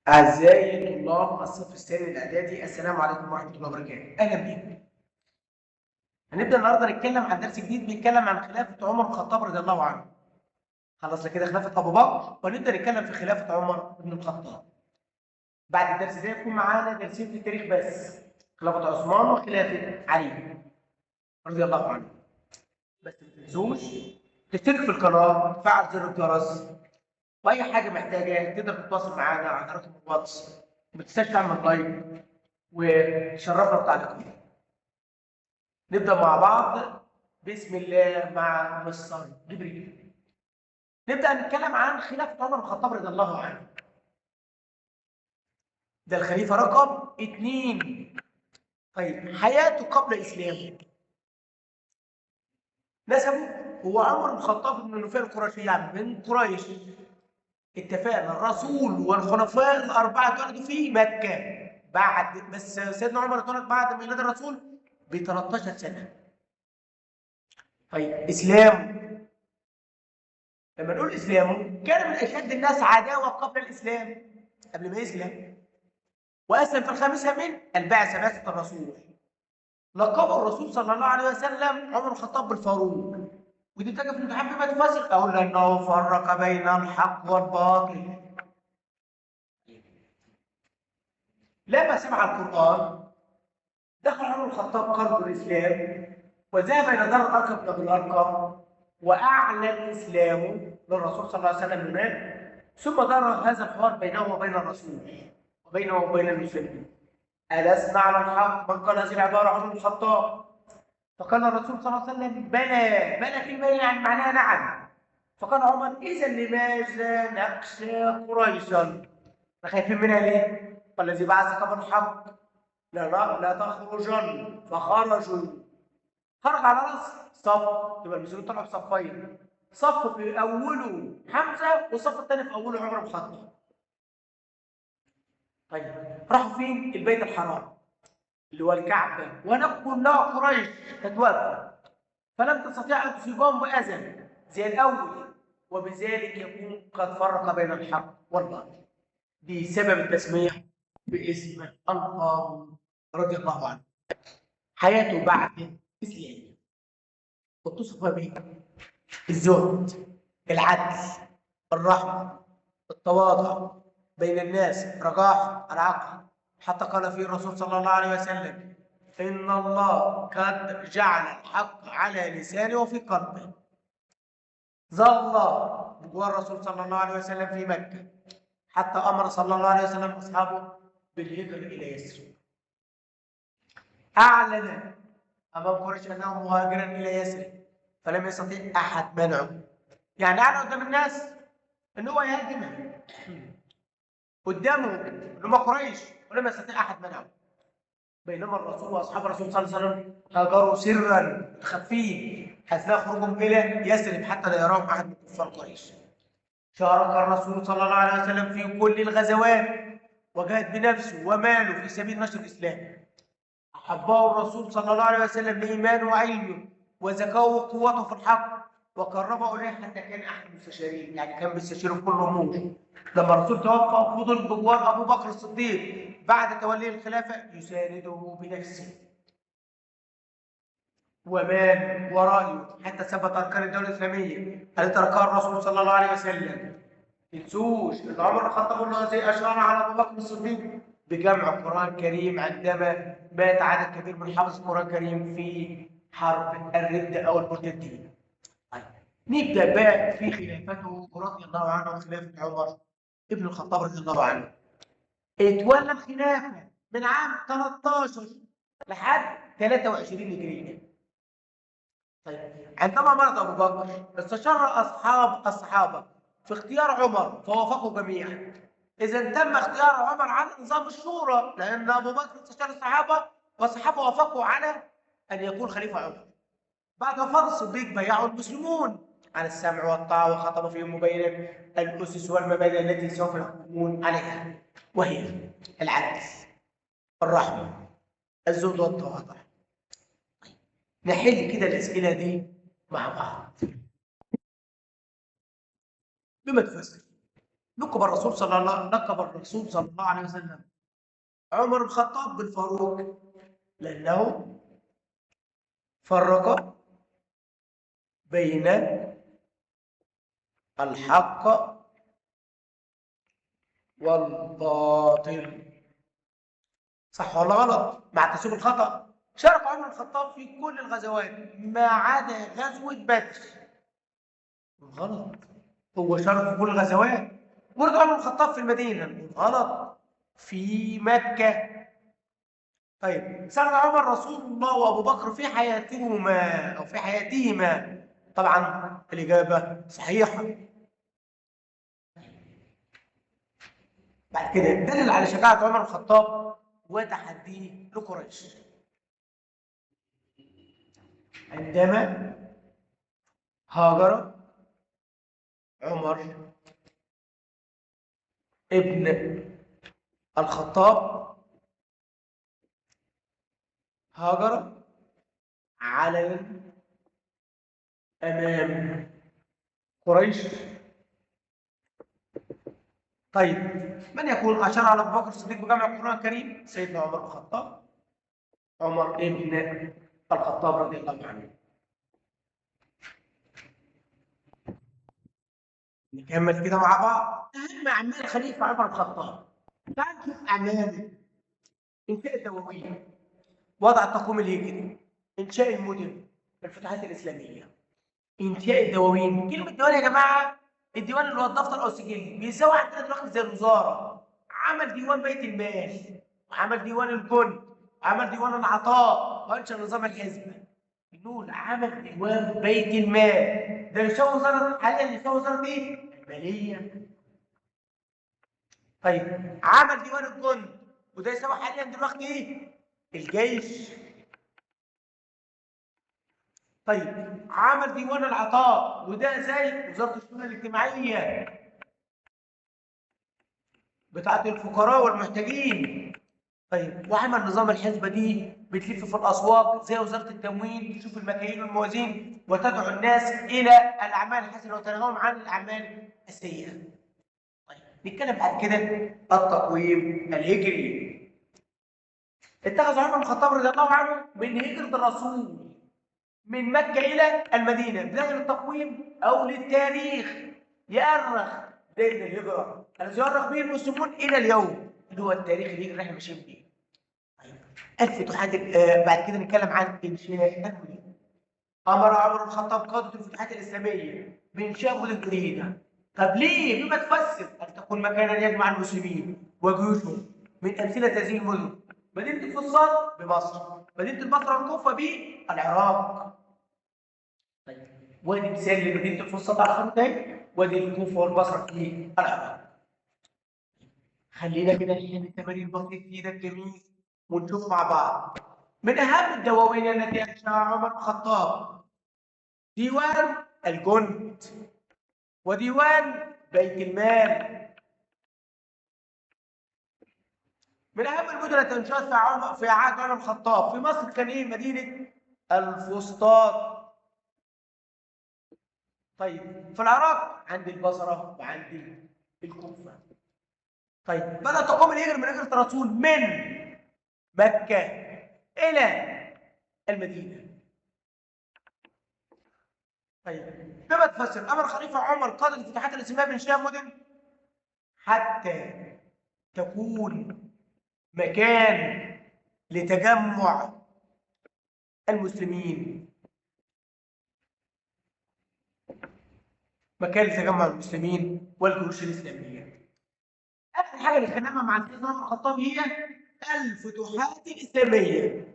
أعزائي طلاب الصف الثاني الإعدادي، السلام عليكم ورحمة الله وبركاته. أهلا بيكم. هنبدأ النهارده نتكلم عن درس جديد بيتكلم عن خلافة عمر بن الخطاب رضي الله عنه. خلصنا كده خلافة أبو بكر ونبدأ نتكلم في خلافة عمر بن الخطاب. بعد الدرس ده يكون معانا درسين في التاريخ بس، خلافة عثمان وخلافة علي رضي الله عنه. بس ما تنسوش تشترك في القناة، تفعل زر الجرس، وأي حاجة محتاجة تقدر تتواصل معانا على رقم الواتس. ما تنساش تعمل لايك وتشرفنا بتعليقك. نبدأ مع بعض بسم الله مع مستر جبريل. نبدأ نتكلم عن خلافة عمر بن الخطاب رضي الله عنه. ده الخليفة رقم 2. طيب حياته قبل إسلامه، نسبه هو عمر بن الخطاب بن نوفل القرشي، يعني من قريش. اتفقنا الرسول والخلفاء الأربعة اتولدوا في مكة، بعد بس سيدنا عمر اتولد بعد ميلاد الرسول ب 13 سنة. طيب إسلامه، لما نقول إسلامه كان من أشد الناس عداوة قبل الإسلام، قبل ما يسلم. وأسلم في الخامسة من البعثة، بعثة الرسول. لقب الرسول صلى الله عليه وسلم عمر الخطاب بالفاروق. ودي تجي في الامتحان بما تفسر، أقول لأنه فرق بين الحق والباطل. لما سمع القرآن دخل عمر الخطاب قلب الإسلام، وذهب إلى دار الأرقم بن أبي الأرقم وأعلن إسلامه للرسول صلى الله عليه وسلم هناك. ثم دار هذا الحوار بينه وبين الرسول وبينه وبين المسلمين. ألسنا على الحق؟ من قال هذه العبارة عمر بن الخطاب. فقال الرسول صلى الله عليه وسلم بلى. بلى كلمة يعني معناها نعم. فقال عمر إذا لماذا نخشى قريشا؟ خايفين منها ليه؟ والذي بعثك بالحق لا تخرجن. فخرجوا، خرج على راس صف. يبقى المسلمين طلعوا بصفين، صف في اوله حمزه والصف الثاني في اوله عمر بن الخطاب. طيب راحوا فين؟ البيت الحرام اللي هو الكعبه، ونقل كلها قريش تتوفى، فلم تستطيع ان تصيبهم باذى زي الاول، وبذلك يكون قد فرق بين الحق والباطل. دي سبب التسميه باسم الفاروق رضي الله عنه. حياته بعد اسلامه اتصف به الزهد، العدل، الرحمة، التواضع بين الناس، رجاحة العقل. حتى قال فيه الرسول صلى الله عليه وسلم إن الله قد جعل الحق على لسانه وفي قلبه. ظل بجوار الرسول صلى الله عليه وسلم في مكة حتى أمر صلى الله عليه وسلم أصحابه بالهجرة إلى يثرب. أعلن أمام قريش أنه مهاجرا إلى يثرب، فلم يستطيع أحد منعه. يعني أعلن قدام الناس ان هو يهاجم قدامه اللي هم قريش، ولم يستطيع احد منعه. بينما الرسول واصحاب الرسول صلى الله عليه وسلم هاجروا سرا خفيا اثناء خروجهم الى يثرب حتى لا يراهم احد من كفار قريش. شارك الرسول صلى الله عليه وسلم في كل الغزوات، وجاهد بنفسه وماله في سبيل نشر الاسلام. احبه الرسول صلى الله عليه وسلم لايمانه وعلمه وذكاؤه وقوته في الحق، وقربه اليه حتى كان احد المستشارين، يعني كان بيستشيره في كل امور. لما الرسول توفى فضل بجوار ابو بكر الصديق بعد توليه الخلافه يسانده بنفسه ومال ورأيه حتى ثبت اركان الدوله الاسلاميه التي تركها الرسول صلى الله عليه وسلم. ما تنسوش ان عمر بن الخطاب الذي اشار على ابو بكر الصديق بجمع القران الكريم عندما مات عدد كبير من حافظ القران الكريم في حرب الرده او المرتدين. طيب نبدا بقى في خلافته رضي الله عنه وخلافه عمر ابن الخطاب رضي الله عنه. اتولى الخلافه من عام 13 لحد 23 هجريه. طيب عندما مرض ابو بكر استشار الصحابه في اختيار عمر فوافقوا جميعا. اذا تم اختيار عمر على نظام الشورى، لان ابو بكر استشار الصحابه والصحابه وافقوا على ان يكون خليفه عمر. بعد وفاه الصديق بيعه المسلمون على السمع والطاعه، وخطب فيهم مبينا الاسس والمبادئ التي سوف يحكمون عليها، وهي العدل، الرحمه، الزهد والتواضع. نحل كده الاسئله دي مع بعض بما تفسر. لقب الرسول صلى الله عليه وسلم عمر بن الخطاب بالفاروق، لأنه فرق بين الحق والباطل. صح ولا غلط؟ مع تسويب الخطأ. شارك عمر بن الخطاب في كل الغزوات ما عدا غزوة بدر. غلط. هو شارك في كل الغزوات. ولد عمر بن الخطاب في المدينة. غلط. في مكة. طيب سأل عمر رسول الله وأبو بكر في حياتهما أو في حياتهما. طبعا الإجابة صحيحة. بعد كده دلل على شجاعة عمر بن الخطاب وتحديه لقريش عندما هاجر عمر ابن الخطاب هاجر علنا أمام قريش. طيب من يكون أشار على أبو بكر الصديق بجمع القرآن الكريم؟ سيدنا عمر بن الخطاب، عمر ابن الخطاب رضي الله عنه. نكمل كده مع بعض أهم أعمال خليفة عمر بن الخطاب. تعال نشوف أعماله. إنشاء الدواوين، وضع التقويم الهجري، إنشاء المدن، الفتوحات الإسلامية. إنشاء الدواوين، كلمة ديوان يا جماعة الديوان اللي هو الدفتر أو السجل بيساوي عندنا دلوقتي زي الوزارة. عمل ديوان بيت المال، وعمل ديوان الجند، وعمل ديوان العطاء، وأنشأ نظام الحزب. بنقول عمل ديوان بيت المال، ده يساوي وزارة حاليا، يساوي وزارة إيه؟ المالية. طيب عمل ديوان الجند، وده يساوي حاليا دلوقتي إيه؟ الجيش. طيب عمل ديوان العطاء، وده زي وزارة الشؤون الاجتماعية بتاعت الفقراء والمحتاجين. طيب وعمل نظام الحسبة دي بتلف في الأسواق زي وزارة التموين، تشوف المكاييل والموازين وتدعو الناس إلى الأعمال الحسنة وتنهاهم عن الأعمال السيئة. طيب نتكلم بعد كده التقويم الهجري. اتخذ عمر بن الخطاب رضي الله عنه من هجرة الرسول من مكة إلى المدينة بداية للتقويم أو للتاريخ يؤرخ بداية الهجرة الذي يؤرخ به المسلمون إلى اليوم، اللي هو التاريخ اللي احنا ماشيين بيه. الفتوحات. بعد كده نتكلم عن إنشاء المدن. أمر عمر بن الخطاب قادة الفتوحات الإسلامية بإنشاء مدن جديدة. طب ليه؟ بما تفسر أن تكون مكانا يجمع المسلمين وجيوشهم. من أمثلة هذه المدن مدينة الفسطاط بمصر، مدينة البصرة والكوفة بالعراق. طيب وادي مثال لمدينه الفسطاط على الخريطه، وادي الكوفه والبصره في العراق. خلينا كده نحل التمارين بسيط في ده الجميل ونشوف مع بعض. من اهم الدواوين التي انشاها عمر بن الخطاب ديوان الجند وديوان بيت المال. من اهم المدن التي انشات في عهد عمر بن الخطاب في مصر كان ايه؟ مدينه الفسطاط. طيب في العراق عند البصره وعند الكوفه. طيب بدأ تقوم الهجرة من هجرة الرسول من مكة إلى المدينة. طيب بما تفسر أمر خليفة عمر قادة الفتوحات الإسلامية بإنشاء مدن حتى تكون مكان لتجمع المسلمين، مكان لتجمع المسلمين والجيوش الإسلامية. آخر حاجة نتكلمها مع سيدنا عمر الخطاب هي الفتوحات الإسلامية.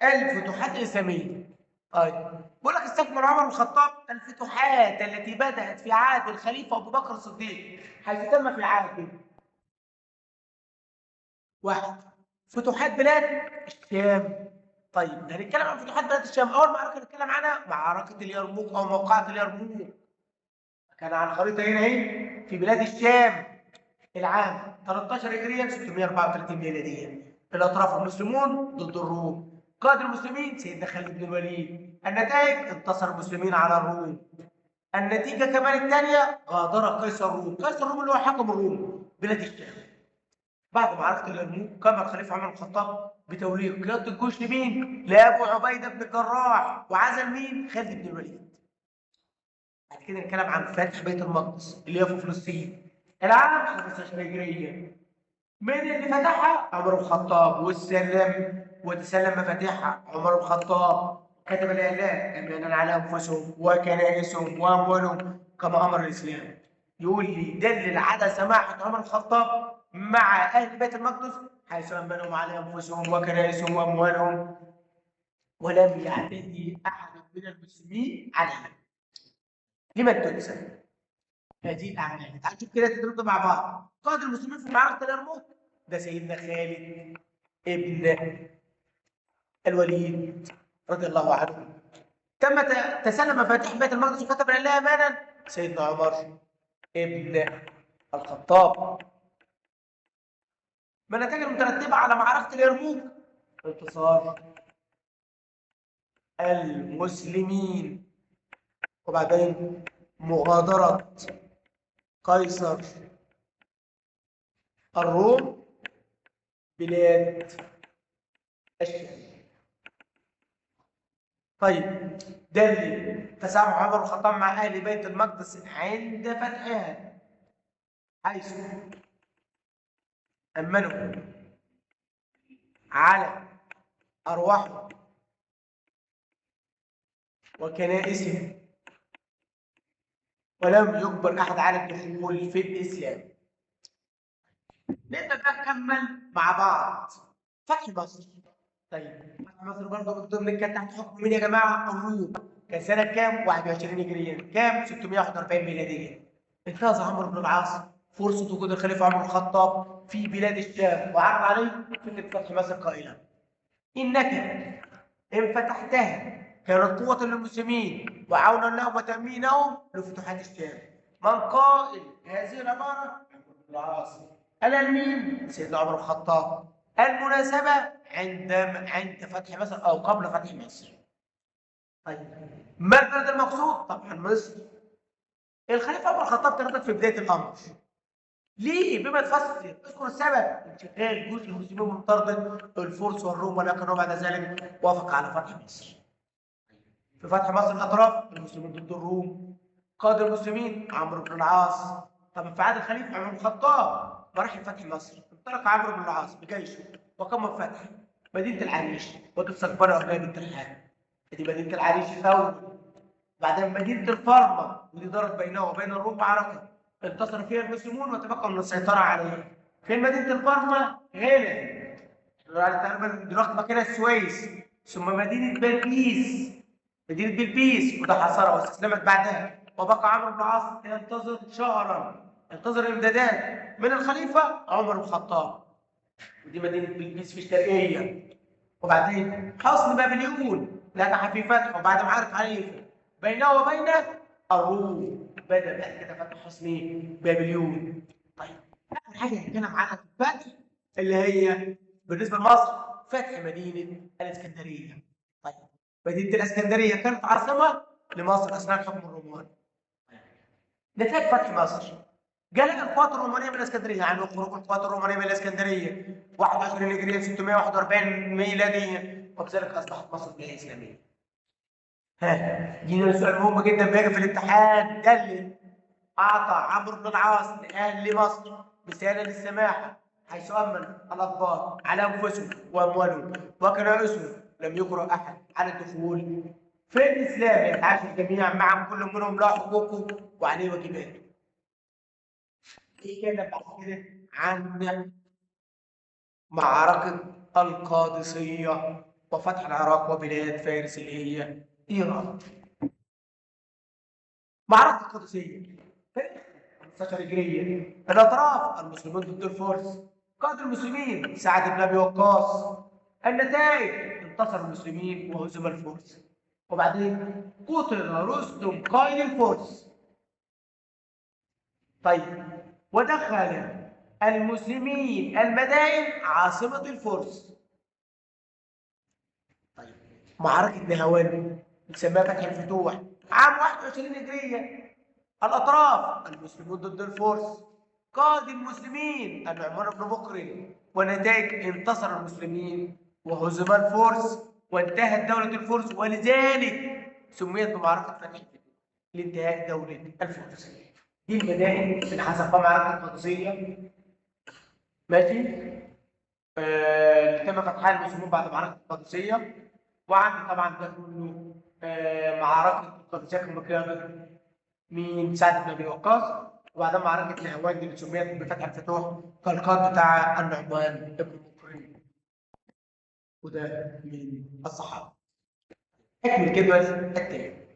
الفتوحات الإسلامية. طيب بقول لك استكمل عمر بن الخطاب الفتوحات التي بدأت في عهد الخليفة أبو بكر الصديق حيث تم في عهده. واحد، فتوحات بلاد الشام. طيب هنتكلم عن فتوحات بلاد الشام. أول معركة نتكلم عنها معركة اليرموك أو موقعة اليرموك. كان على الخريطة هنا أهي في بلاد الشام العام 13 هجريا 634 ميلاديا. الأطراف المسلمون ضد الروم. قائد المسلمين سيدنا خالد بن الوليد. النتائج انتصر المسلمين على الروم. النتيجة كمان الثانية غادر قيصر الروم، قيصر الروم اللي هو حكم الروم بلاد الشام. بعد معركة اليرموك قام الخليفة عمر بن الخطاب بتوليه قيادة الجيوش لمين؟ لأبو عبيدة بن الجراح، وعزل مين؟ خالد بن الوليد. بعد كده نتكلم عن فتح بيت المقدس اللي هي في فلسطين العام 15 هجرية. مين اللي فتحها؟ عمر بن الخطاب، وتسلم مفاتيحها عمر بن الخطاب. كتب الإعلان أمانا على أنفسهم وكنائسهم وأموالهم كما أمر الإسلام. يقول لي دلل على سماحة عمر بن الخطاب مع أهل بيت المقدس حيث أمنهم على أنفسهم وكنائسهم وأموالهم ولم يعتدي أحد من المسلمين عليهم. لمن تنسب هذه الأعمال؟ تعالوا نشوف كده تدريب مع بعض. قائد المسلمين في معركة اليرموك ده سيدنا خالد ابن الوليد رضي الله عنه. تم تسلم مفاتيح بيت المقدس وكتب لله امانا سيدنا عمر ابن الخطاب. ما النتائج المترتبه على معركه اليرموك؟ انتصار المسلمين، وبعدين مغادره قيصر الروم بلاد الشام. طيب دليل تسامح عمر بن الخطاب مع اهل بيت المقدس عند فتحها حيث امنوا على ارواحهم وكنائسهم ولم يجبر احد على الدخول في الاسلام. نبدا بقى نكمل مع بعض فتح مصر. طيب فتح مصر برضه من ضمن كان تحت حكم مين يا جماعه؟ الروم. كان سنه كام؟ 21 هجريا. كام؟ 641 ميلاديا. انتهز عمرو بن العاص فرصه وجود الخليفه عمر بن الخطاب في بلاد الشام وعرض عليه فكره فتح مصر قائلا: انك ان فتحتها كانت قوه للمسلمين وعونا لهم وتامينهم لفتوحات الشام. من قائل هذه العباره؟ عمرو بن العاص. قال مين؟ سيدنا عمر بن الخطاب. المناسبة عند فتح مصر أو قبل فتح مصر. طيب ما البلد المقصود؟ طبعا مصر. الخليفة عمر بن الخطاب تردد في بداية الأمر. ليه؟ بما تفسر اذكر السبب: انشغال جزء المسلمين بمطاردة الفرس والروم، ولكنه بعد ذلك وافق على فتح مصر. في فتح مصر الأطراف المسلمين ضد الروم. قائد المسلمين عمرو بن العاص. طب في عهد الخليفة عمر بن الخطاب مراحل فتح مصر: انطلق عمرو بن العاص بجيشه وقام بفتح مدينة العريش وتستقبلها أغنياء بنت الحارث. دي مدينة العريش أول. بعدين مدينة الفرمة ودي دارت بينه وبين الروم معركة انتصر فيها المسلمون وتمكنوا من السيطرة عليها. فين مدينة الفرمة؟ هنا. تقريبا دلوقتي مكانها السويس. ثم مدينة بلبيس. مدينة بلبيس وده حصرها واستسلمت بعدها. وبقى عمرو بن العاص ينتظر شهرا، ينتظر امدادات من الخليفة عمر بن الخطاب. ودي مدينة بلبيس في الشرقية. وبعدين حصن بابليون نجح في فتحه بعد معارك عنيفة بينه وبين الروم. بدأ بعد كده فتح حصن بابليون. طيب آخر حاجة هنتكلم عنها في الفتح اللي هي بالنسبة لمصر فتح مدينة الإسكندرية. طيب مدينة الإسكندرية كانت عاصمة لمصر أثناء حكم الرومان. نتائج فتح مصر: جلاء القوات الرومانيه من الاسكندريه، يعني خروج القوات الرومانيه من الاسكندريه 21 هجريه 641 ميلاديا، وبذلك اصبحت مصر بلاد اسلاميه. ها جينا لسؤال مهم جدا بيجي في الامتحان: دلل. اعطى عمرو بن العاص لاهل مصر مثالا للسماحه حيث امن الاطفال على انفسهم واموالهم وكنائسهم لم يجرؤ احد على الدخول في الاسلام، يتعايش الجميع معا كل منهم له حقوقه وعليه واجباته. يتكلم بعد كده عن معركة القادسية وفتح العراق وبلاد فارس اللي هي إيران. معركة القادسية 15 هجرية. الأطراف المسلمون ضد الفرس. قائد المسلمين سعد بن أبي وقاص. النتائج: انتصر المسلمين وهزم الفرس. وبعدين قتل رستم قائد الفرس. طيب ودخل المسلمين المدائن عاصمة الفرس. طيب معركة نهاوند بنسميها فتح الفتوح عام 21 هجرية. الأطراف المسلمون ضد الفرس. قائد المسلمين النعمان بن بكر. ونتائج انتصر المسلمين وهزم الفرس وانتهت دولة الفرس، ولذلك سميت بمعركة فتح الفتوح لانتهاء دولة الفرس. دي المدائن اللي حسبها معركة القادسية. ماشي. اللي تم فتحها المسلمين بعد معركة القادسية. وعندي طبعا ده كله معركة القادسية كان مقيادة مين؟ سعد بن ابي وقاص. وبعدين معركة نهاوند اللي سميت بفتح الفتوح كالقائد بتاع النعمان بن بكر، وده من الصحابة. اكمل كده التاني.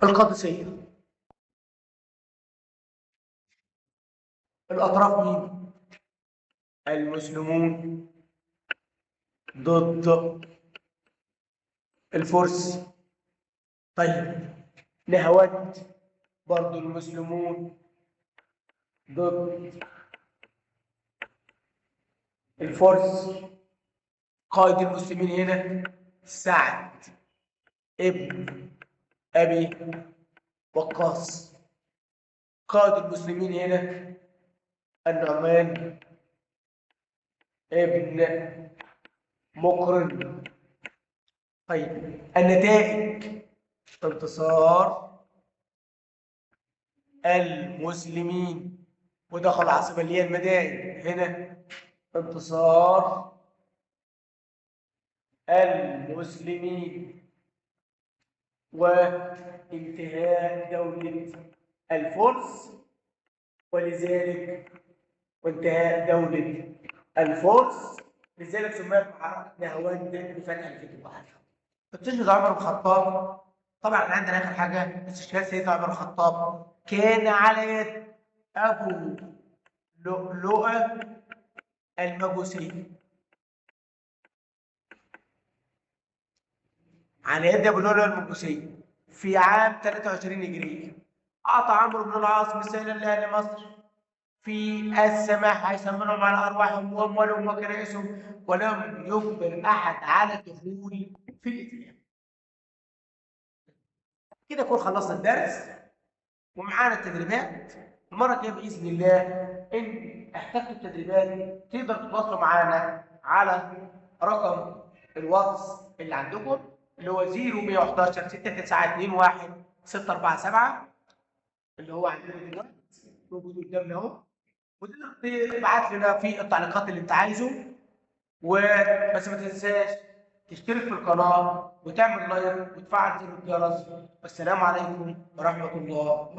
القادسية. الأطراف مين؟ المسلمون ضد الفرس. طيب نهاوند برضو المسلمون ضد الفرس. قائد المسلمين هنا سعد ابن أبي وقاص. قائد المسلمين هنا النعمان ابن مقرن. طيب النتائج: انتصار المسلمين ودخل العاصمة اللي هي المدائن هنا. انتصار المسلمين وانتهاء دولة الفرس، ولذلك وانتهاء دولة الفرس، لذلك سميت معركة نهاوند بفتح الفتوح. استشهد عمر بن الخطاب. طبعا احنا عندنا اخر حاجه استشهاد سيدنا عمر بن الخطاب كان على يد ابو لؤلؤه المجوسي. على يد ابو لؤلؤه المجوسي في عام 23 هجري. اعطى عمرو بن العاص مثالا لاهل مصر في السماح حيث منعهم على ارواحهم واموالهم وكنائسهم، ولم يجبر احد على الدخول في الاسلام. كده نكون خلصنا الدرس ومعانا التدريبات. المره الجايه باذن الله ان احتجتوا التدريبات تقدر تتواصلوا معانا على رقم الواتس اللي عندكم اللي هو 0111 692 647 اللي هو عندنا دلوقتي موجود قدامنا اهو. وتقدر تبعت لنا في التعليقات اللي انت عايزه. وبس ما تنساش تشترك في القناه وتعمل لايك وتفعل زر الجرس. والسلام عليكم ورحمه الله وبركاته.